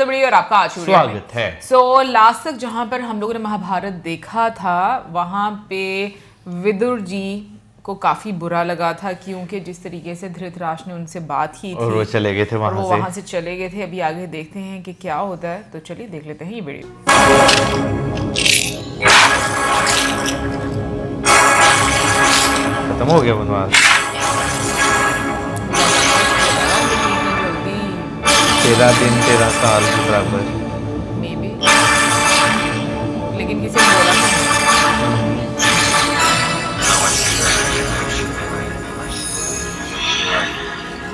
बड़ी और आपका आज स्वागत है। लास्ट तक जहाँ पर हम लोगों ने महाभारत देखा था वहाँ पे विदुर जी को काफी बुरा लगा था, क्योंकि जिस तरीके से धृतराष्ट्र ने उनसे बात की थी और वो चले गए थे वहाँ से चले गए थे। अभी आगे देखते हैं कि क्या होता है, तो चलिए देख लेते हैं ये वीडियो। खत्म हो गया वनवास। 13 दिन 13 साल के बराबर। मे बी, लेकिन किसी ने बोला नहीं।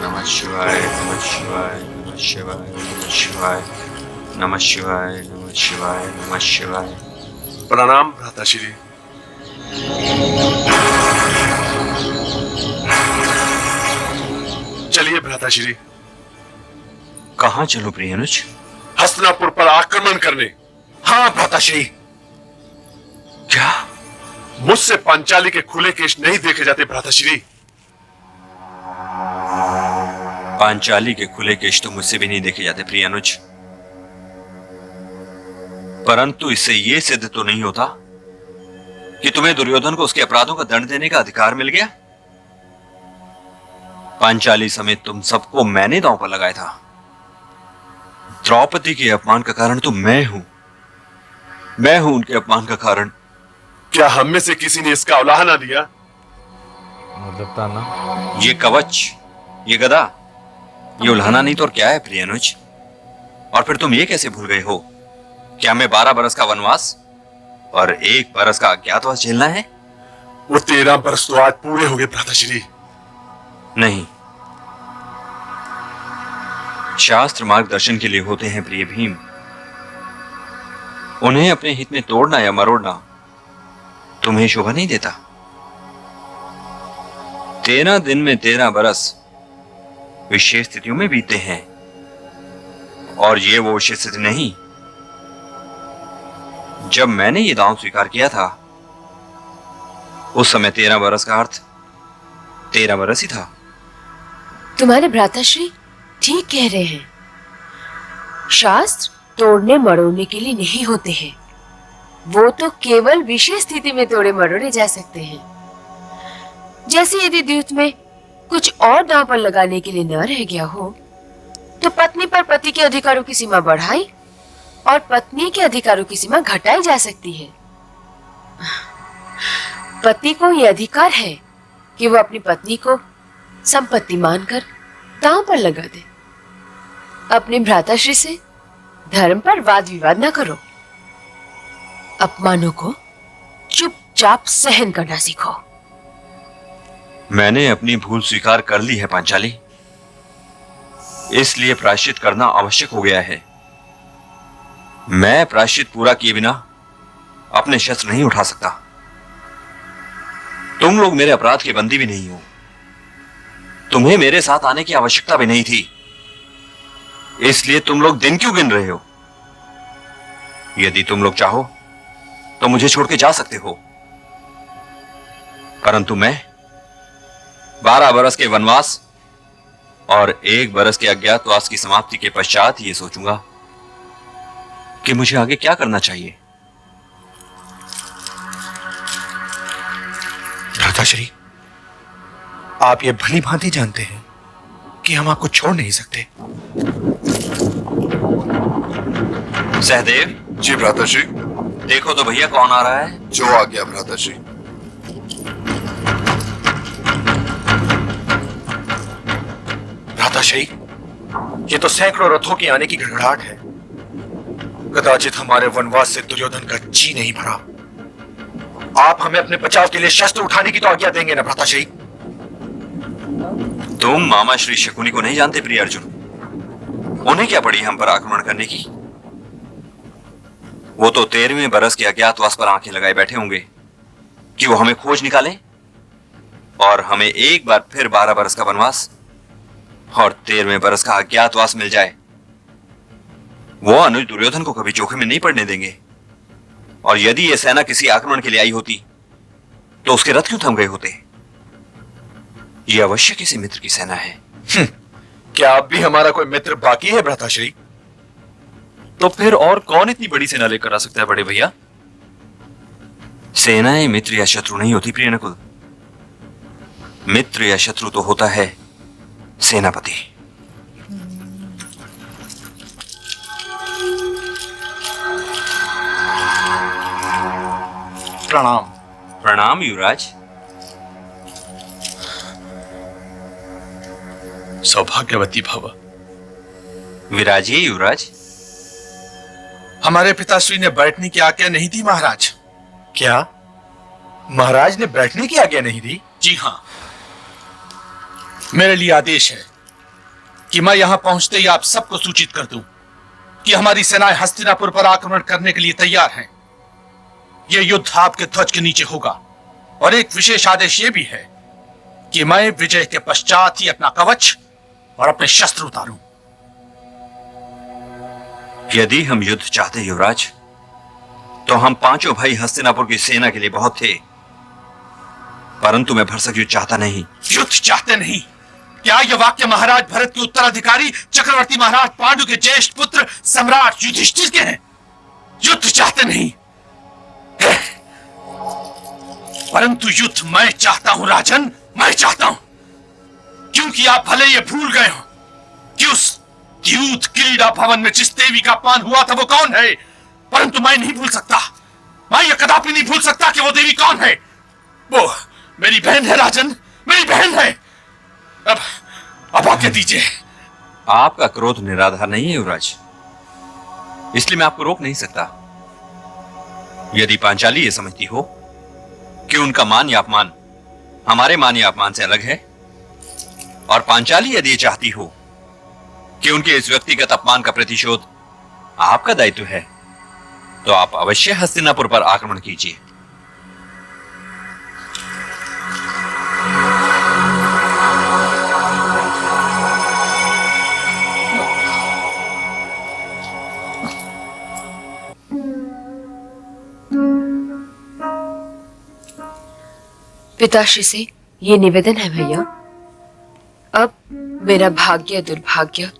नमः शिवाय नमः शिवाय नमः शिवाय नमः शिवाय नमः शिवाय नमः शिवाय नमः शिवाय। प्रणाम भ्राताश्री। चलिए भ्राताश्री। कहाँ चलो प्रियनुज? हस्तिनापुर पर आक्रमण करने। हाँ भ्राताश्री। क्या? मुझसे पांचाली के खुले केश नहीं देखे जाते भ्राताश्री। पांचाली के खुले केश तो मुझसे भी नहीं देखे जाते प्रियनुज, परंतु इससे यह सिद्ध तो नहीं होता कि तुम्हें दुर्योधन को उसके अपराधों का दंड देने का अधिकार मिल गया। पांचाली समेत तुम सबको मैंने दांव पर लगाया था। द्रौपदी के अपमान का कारण तो मैं हूं उनके अपमान का कारण। क्या हम में से किसी ने इसका उलाहना दिया? मतलब ताना। ये कवच, ये गदा, ये उल्हाना नहीं तो और क्या है प्रियनुज? और फिर तुम ये कैसे भूल गए हो कि हमें 12 बरस का वनवास और 1 बरस का अज्ञातवास झेलना है? वो 13 बरस तो आज पूरे हो गए भ्राताश्री। नहीं, शास्त्र मार्गदर्शन के लिए होते हैं प्रिय भीम। उन्हें अपने हित में तोड़ना या मरोड़ना तुम्हें शोभा नहीं देता। 13 दिन में 13 बरस विशेष स्थितियों में बीतते हैं, और ये वो विशेष स्थिति नहीं। जब मैंने ये दांव स्वीकार किया था उस समय 13 बरस का अर्थ 13 बरस ही था। तुम्हारे भ्राताश्री ठीक कह रहे हैं। शास्त्र तोड़ने मरोड़ने के लिए नहीं होते हैं, वो तो केवल विशेष स्थिति में तोड़े मरोड़े जा सकते हैं। जैसे यदि द्यूत में कुछ और दांव पर लगाने के लिए न रह गया हो, तो पत्नी पर पति के अधिकारों की सीमा बढ़ाई और पत्नी के अधिकारों की सीमा घटाई जा सकती है। पति को यह अधिकार है कि वो अपनी पत्नी को संपत्ति मानकर दांव पर लगा दे। अपने भ्राताश्री से धर्म पर वाद विवाद न करो। अपमानों को चुपचाप सहन करना सीखो। मैंने अपनी भूल स्वीकार कर ली है पांचाली, इसलिए प्रायश्चित करना आवश्यक हो गया है। मैं प्रायश्चित पूरा किए बिना अपने शस्त्र नहीं उठा सकता। तुम लोग मेरे अपराध के बंदी भी नहीं हो, तुम्हें मेरे साथ आने की आवश्यकता भी नहीं थी, इसलिए तुम लोग दिन क्यों गिन रहे हो? यदि तुम लोग चाहो तो मुझे छोड़ के जा सकते हो, परंतु मैं 12 बरस के वनवास और 1 बरस के अज्ञातवास की समाप्ति के पश्चात ये सोचूंगा कि मुझे आगे क्या करना चाहिए। भ्राताश्री, आप ये भली भांति जानते हैं कि हम आपको छोड़ नहीं सकते। सहदेव जी भ्राताश्री। देखो तो भैया कौन आ रहा है। जो आ गया भ्राताश्री। भ्राताश्री, ये तो सैकड़ों रथों के आने की गड़गड़ाहट है। कदाचित हमारे वनवास से दुर्योधन का जी नहीं भरा। आप हमें अपने बचाव के लिए शस्त्र उठाने की तो आज्ञा देंगे ना भ्राताश्री? तुम मामा श्री शकुनी को नहीं जानते प्रिय अर्जुन। उन्हें क्या पड़ी हम पर आक्रमण करने की? वो तो 13वें बरस के अज्ञातवास पर आंखें लगाए बैठे होंगे कि वो हमें खोज निकालें और हमें एक बार फिर 12 बरस का वनवास और 13वें बरस का अज्ञातवास मिल जाए। वो अनुज दुर्योधन को कभी जोखिम में नहीं पड़ने देंगे। और यदि यह सेना किसी आक्रमण के लिए आई होती तो उसके रथ क्यों थम गए होते? यह अवश्य किसी मित्र की सेना है। क्या अब भी हमारा कोई मित्र बाकी है भ्राताश्री? तो फिर और कौन इतनी बड़ी सेना लेकर आ सकता है बड़े भैया? सेनाएं मित्र या शत्रु नहीं होती प्रिय नकुल। मित्र या शत्रु तो होता है सेनापति। प्रणाम। प्रणाम युवराज। सौभाग्यवती भव। विराजिए युवराज। हमारे पिताश्री ने बैठने की आज्ञा नहीं दी महाराज। क्या महाराज ने बैठने की आज्ञा नहीं दी? जी हां। मेरे लिए आदेश है कि मैं यहां पहुंचते ही आप सबको सूचित कर दूं कि हमारी सेनाएं हस्तिनापुर पर आक्रमण करने के लिए तैयार हैं। यह युद्ध आपके ध्वज के नीचे होगा और एक विशेष आदेश यह भी है कि मैं विजय के पश्चात ही अपना कवच और अपने शस्त्र उतारूं। यदि हम युद्ध चाहते युवराज, तो हम पांचों भाई हस्तिनापुर की सेना के लिए बहुत थे, परंतु मैं भरसक युद्ध चाहता नहीं। युद्ध चाहते नहीं? क्या यह वाक्य महाराज भरत के उत्तराधिकारी चक्रवर्ती महाराज पांडु के ज्येष्ठ पुत्र सम्राट युधिष्ठिर के हैं? युद्ध चाहते नहीं, परंतु युद्ध मैं चाहता हूं राजन, मैं चाहता हूं। क्योंकि आप भले ये भूल गए हो कि उस द्यूत क्रीड़ा भवन में जिस देवी का अपमान हुआ था वो कौन है, परंतु मैं नहीं भूल सकता, मैं ये कदापि नहीं भूल सकता कि वो देवी कौन है। वो मेरी बहन है राजन, मेरी बहन है। अब आज्ञा दीजिए। आपका क्रोध निराधार नहीं है युवराज, इसलिए मैं आपको रोक नहीं सकता। यदि पांचाली ये समझती हो कि उनका मान या अपमान हमारे मान या अपमान से अलग है, और पांचाली यदि ये चाहती हो कि उनके इस व्यक्तिगत अपमान का प्रतिशोध आपका दायित्व है, तो आप अवश्य हस्तिनापुर पर आक्रमण कीजिए। पिताश्री से ये निवेदन है भैया, अब मेरा भाग्य दुर्भाग्य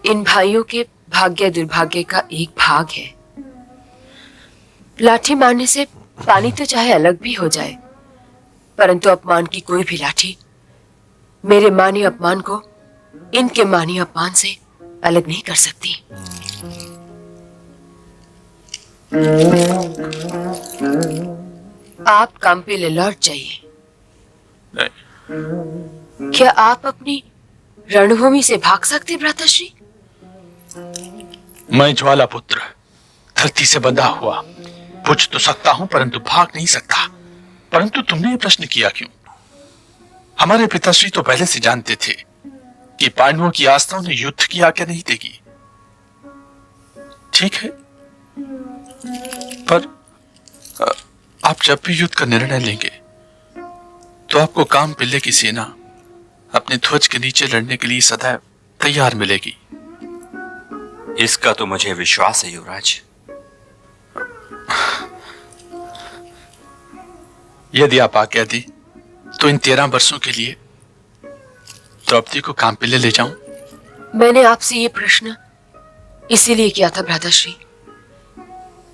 इन भाइयों के भाग्य दुर्भाग्य का एक भाग है। लाठी मारने से पानी तो चाहे अलग भी हो जाए, परंतु अपमान की कोई भी लाठी मेरे मानी अपमान को इनके मानी अपमान से अलग नहीं कर सकती। आप काम पे ले लौट जाइए। क्या आप अपनी रणभूमि से भाग सकते भ्राताश्री? मैं ज्वाला पुत्र धरती से बंधा हुआ पूछ तो सकता हूं, परंतु भाग नहीं सकता। परंतु तुमने ये प्रश्न किया क्यों? हमारे पिताश्री तो पहले से जानते थे कि पांडवों की आस्था उन्हें युद्ध की आज्ञा नहीं देगी। ठीक है, पर आप जब भी युद्ध का निर्णय लेंगे तो आपको काम पिल्ले की सेना अपने ध्वज के नीचे लड़ने के लिए सदैव तैयार मिलेगी। इसका तो मुझे विश्वास है युवराज। यदि आप आज्ञा दी तो इन 13 वर्षों के लिए द्रौपदी को काम पे ले जाऊं? मैंने आपसे ये प्रश्न इसीलिए किया था भ्राताश्री,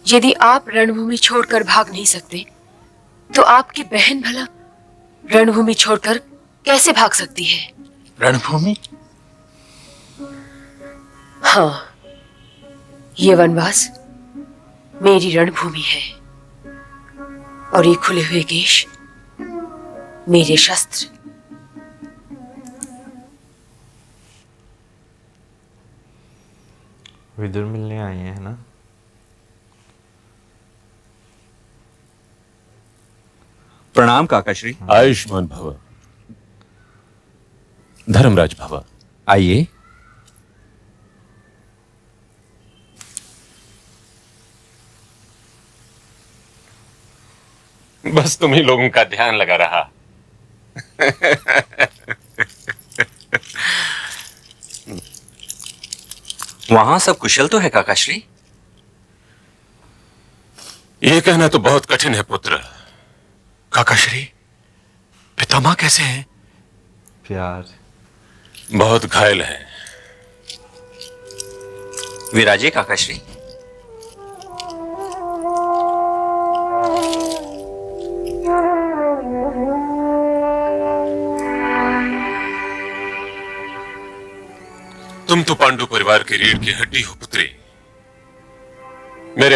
यदि आप रणभूमि छोड़कर भाग नहीं सकते तो आपकी बहन भला रणभूमि छोड़कर कैसे भाग सकती है? रणभूमि? हाँ, ये वनवास मेरी रणभूमि है और ये खुले हुए केश मेरे शस्त्र। विदुर मिलने आए हैं ना? प्रणाम काकाश्री। आयुष्मान भव। धर्मराज भव। आइए। बस तुम ही लोगों का ध्यान लगा रहा। वहां सब कुशल तो है काकाश्री? यह कहना तो बहुत कठिन है पुत्र। काकाश्री, पितामह कैसे हैं? प्यार। बहुत घायल है। विराजे काकाश्री। तुम तो पांडु परिवार की रीढ़ की हड्डी हो पुत्री। मेरे